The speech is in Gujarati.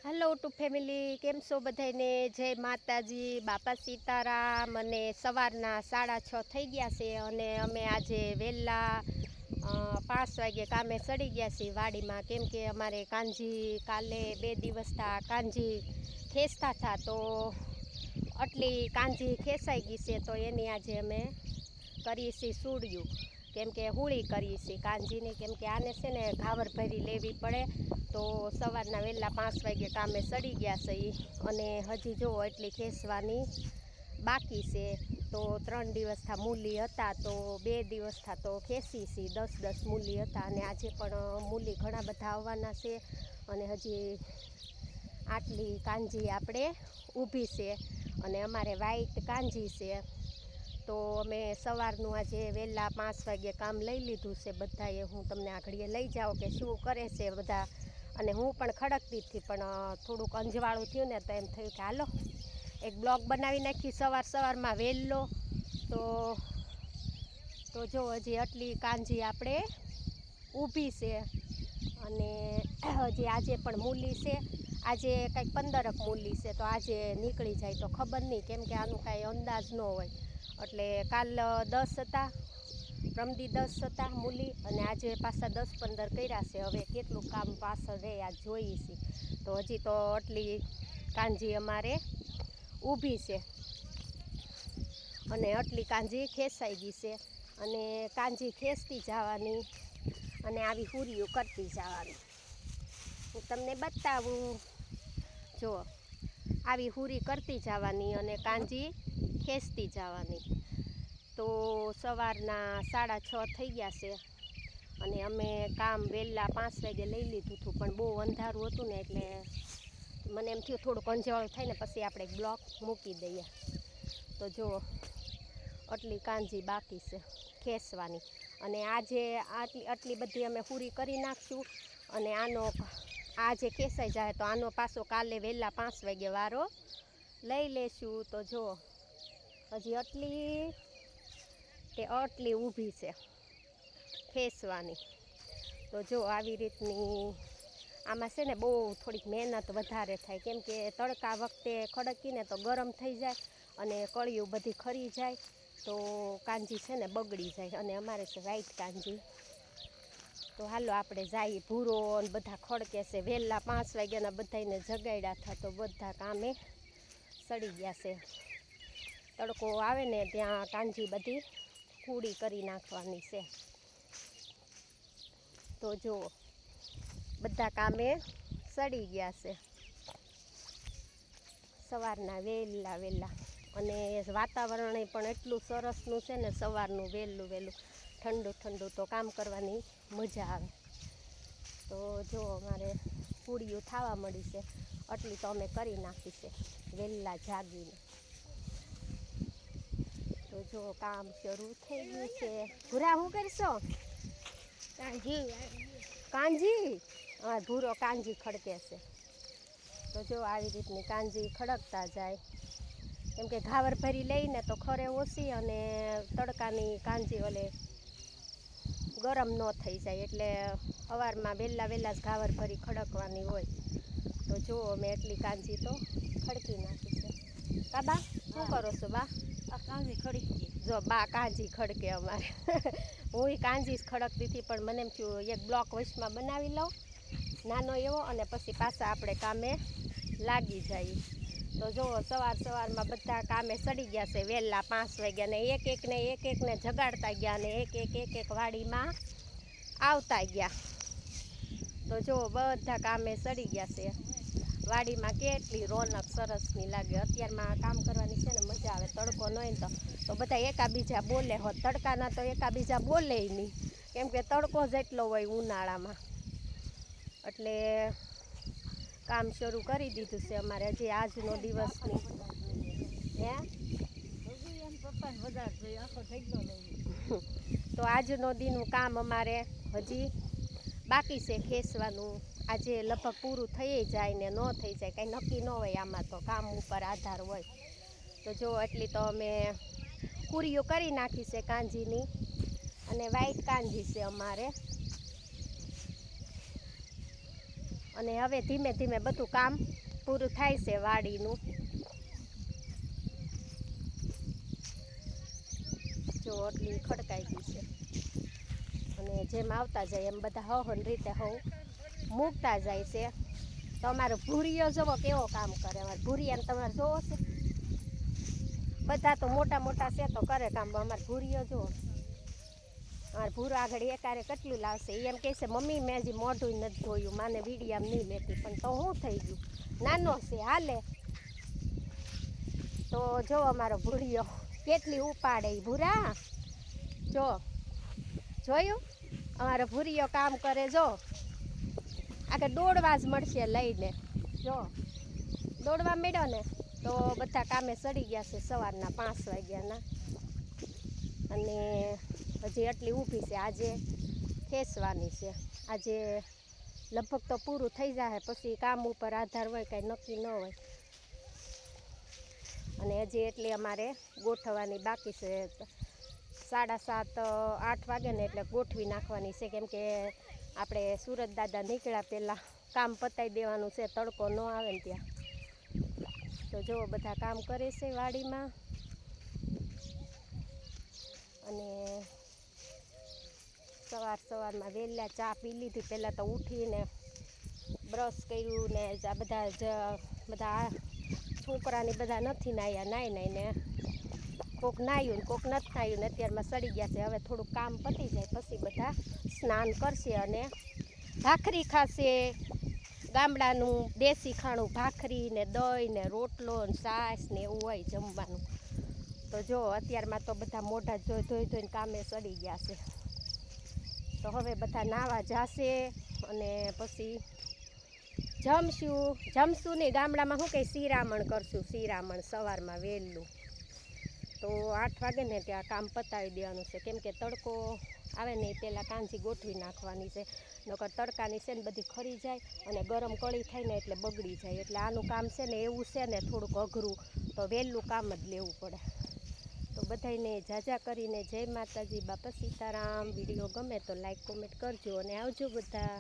હેલો ટુ ફેમિલી, કેમ છો બધાને? જય માતાજી, બાપા સીતારામ. અને સવારના 6:30 થઈ ગયા છે અને અમે આજે વહેલા 5 વાગે કામે ચડી ગયા છીએ વાડીમાં, કેમ કે અમારે કાંજી કાલે 2 દિવસથી કાંજી ખેંચતા હતા, તો આટલી કાંજી ખેંચાઈ ગઈ છે તો એની આજે અમે કરીએ છીએ સૂડિયું, કેમ કે હુળી કરીએ છીએ કાંજીને, કેમ કે આને છે ને ઘાવર ભરી લેવી પડે. તો સવારના વહેલા 5 વાગે કામે ચડી ગયા છે અને હજી જો એટલી ખેંચવાની બાકી છે. તો 3 દિવસથી મૂલી હતા, તો 2 દિવસથી તો ખેંચી છીએ, 10-10 મૂલી હતા અને આજે પણ મૂલી ઘણા બધા આવવાના છે. અને હજી આટલી કાંજી આપણે ઊભી છે અને અમારે વાઈટ કાંજી છે. તો અમે સવારનું આજે વહેલા 5 વાગે કામ લઈ લીધું છે બધાએ. હું તમને આ ઘડીએ લઈ જાઉં કે શું કરે છે બધા. અને હું પણ ખડકતી હતી, પણ થોડુંક અંજવાળું થયું ને તો એમ થયું કે હાલો એક બ્લોગ બનાવી નાખી સવારમાં વહેલો. તો જો હજી આટલી કાંજી આપણે ઊભી છે અને હજી આજે પણ મૂલી છે. આજે કંઈક 15 મૂલી છે, તો આજે નીકળી જાય તો ખબર નહીં, કેમ કે આનું કાંઈ અંદાજ ન હોય. એટલે કાલ 10 હતા, પ્રમદી 10 હતા મૂલી, અને આજે પાછા 10-15 કર્યા છે. હવે કેટલું કામ પાછળ રહે આ જોઈએ છીએ. તો હજી તો આટલી કાંજી અમારે ઊભી છે અને આટલી કાંજી ખેંચાઈ ગઈ છે. અને કાંજી ખેંચતી જવાની અને આવી હુરીઓ કરતી જવાની. હું તમને બતાવું, જો આવી હુરી કરતી જવાની અને કાંજી ખેંચતી જવાની. તો સવારના 6:30 થઈ ગયા છે અને અમે કામ વહેલા 5 વાગે લઈ લીધું હતું, પણ બહુ અંધારું હતું ને એટલે મને એમ થયું થોડુંક અંજવાળું થાય ને પછી આપણે બ્લોક મૂકી દઈએ. તો જો આટલી કાંજી બાકી છે ખેંચવાની, અને આજે આટલી બધી અમે પૂરી કરી નાખશું. અને આજે ખેંચાઈ જાય તો આનો પાછો કાલે વહેલા 5 વાગે વારો લઈ લેશું. તો જો હજી આટલી ઊભી છે ખેંચવાની. તો જો આવી રીતની આમાં છે ને બહુ થોડીક મહેનત વધારે થાય, કેમ કે તડકા વખતે ખડકીને તો ગરમ થઈ જાય અને કળિયું બધી ખરી જાય, તો કાંજી છે ને બગડી જાય. અને અમારે છે વ્હાઈટ કાંજી. તો હાલો આપણે જઈએ. ભૂરો અને બધા ખડકે છે. વહેલા 5 વાગ્યાના બધાને જગાડ્યા હતા, તો બધા કામે સડી ગયા છે. તડકો આવે ને ત્યાં કાંજી બધી કૂડી કરી નાખવાની છે. તો જો બધા કામે સડી ગયા છે સવારના વહેલા. અને વાતાવરણ પણ એટલું સરસનું છે ને, સવારનું વહેલું ઠંડુ તો કામ કરવાની મજા આવે. તો જો અમારે પૂડીઓ થવા મળી છે, આટલી તો અમે કરી નાખી છે વહેલા જાગીને. તો જો કામ શરૂ થઈ ગયું છે. ભૂરા શું કરશો? કાંજી હા, ભૂરો કાંજી ખડકે છે. તો જો આવી રીતની કાંજી ખડકતા જાય, કેમ કે ઘાવર ભરી લઈને તો ખરે ઓછી, અને તડકાની કાંજી ઓલે ગરમ ન થઈ જાય, એટલે સવારમાં વહેલા જ ઘાવર ભરી ખડકવાની હોય. તો જો અમે એટલી કાંજી તો ખડકી નાખી છે. બા શું કરો છો બા? આ કાંજી ખડકી. જો બા કાંજી ખડકે અમારે. હું કાંજી જ ખડકતી હતી, પણ મને એમ થયું એક બ્લોક વચમાં બનાવી લઉં નાનો એવો, અને પછી પાછા આપણે કામે લાગી જાય. તો જો સવારમાં બધા કામે ચડી ગયા છે વહેલા 5 વાગ્યા, ને એક-એકને જગાડતા ગયા, અને એક વાડીમાં આવતા ગયા. તો જો બધા કામે ચડી ગયા છે. વાડીમાં કેટલી રોનક સરસની લાગે. અત્યારમાં કામ કરવાની છે ને મજા આવે. તડકો ન હોય તો બધા એકાબીજા બોલે હોત. તડકાના તો એકાબીજા બોલે નહીં, કેમ કે તડકો જ એટલો હોય ઉનાળામાં. એટલે કામ શરૂ કરી દીધું છે અમારે. હજી આજનો દિવસની તો આજનો દીનું કામ અમારે હજી બાકી છે ખેંચવાનું. આજે લગભગ પૂરું થઈ જાય ને ન થઈ જાય, કાંઈ નક્કી ન હોય. આમાં તો કામ ઉપર આધાર હોય. તો જો એટલી તો અમે પૂરીઓ કરી નાખી છે કાંજીની, અને વ્હાઈટ કાંજી છે અમારે. અને હવે ધીમે ધીમે બધું કામ પૂરું થાય છે વાડીનું. જો આટલી ખડકાઈ ગઈ છે અને જેમ આવતા જાય એમ બધા હવન રીતે મૂકતા જાય છે. તો અમારો ભૂરીયો જવો કેવો કામ કરે. અમારે ભૂરિયાને તમારે જોવો છે, બધા તો મોટા મોટા છે તો કરે કામ. અમારે ભૂરીયો જુઓ, અમારે ભૂરો આગળ એકારે કેટલું લાવશે. એમ કહે છે મમ્મી મેં હજી મોઢું નથી ધોયું, માને વીડિયામાં નહીં લેતી. પણ તો શું થઈ ગયું, નાનો છે હાલે. તો જો અમારો ભૂરીયો કેટલી ઉપાડે. ભૂરા જો જોયું, અમારો ભૂરીયો કામ કરે. જો આગળ દોડવા જ મળશે લઈને. જો દોડવા મળ્યો ને તો બધા કામે સડી ગયા છે સવારના 5 વાગ્યાના. અને હજી આટલી ઊભી છે. આજે ખેંચવાની છે. આજે લગભગ તો પૂરું થઈ જાય, પછી કામ ઉપર આધાર હોય, કાંઈ નક્કી ન હોય. અને હજી એટલી અમારે ગોઠવવાની બાકી છે. 7:30 8 વાગે ને એટલે ગોઠવી નાખવાની છે. કેમ કે આપણે સુરત દાદા નીકળ્યા પહેલાં કામ પતાવી દેવાનું છે, તડકો ન આવે ને ત્યાં. તો જો બધા કામ કરે છે વાડીમાં. અને સવારમાં વહેલા ચા પી લીધી. પહેલાં તો ઉઠીને બ્રશ કર્યું ને આ બધા છોકરાની બધા નથી નાહ્યા, નાહીને કોક નાહ્યું ને કોક નથી નાહ્યું ને અત્યારમાં સડી ગયા છે. હવે થોડુંક કામ પતી જાય પછી બધા સ્નાન કરશે અને ભાખરી ખાશે. ગામડાનું દેશી ખાણું, ભાખરી ને દહીં ને રોટલો ને છાશ ને એવું હોય જમવાનું. તો જો અત્યારમાં તો બધા મોઢા ધોઈને કામે સડી ગયા છે. તો હવે બધા નાહવા જશે અને પછી જમશું નહીં. ગામડામાં શું કંઈ શિરામણ કરશું, શિરામણ સવારમાં વહેલું. તો 8 વાગે ને ત્યાં કામ પતાવી દેવાનું છે. કેમ કે તડકો આવે ને એ પહેલાં કાંજી ગોઠવી નાખવાની છે. નકર તડકાની છે ને બધી ખરી જાય અને ગરમ કળી થાય ને એટલે બગડી જાય. એટલે આનું કામ છે ને એવું છે ને થોડુંક અઘરું, તો વહેલું કામ જ લેવું પડે. તો બધાને જાજા કરીને જય માતાજી, બાપા સીતારામ. વિડીયો ગમે તો લાઈક કોમેન્ટ કરજો અને આવજો બધા.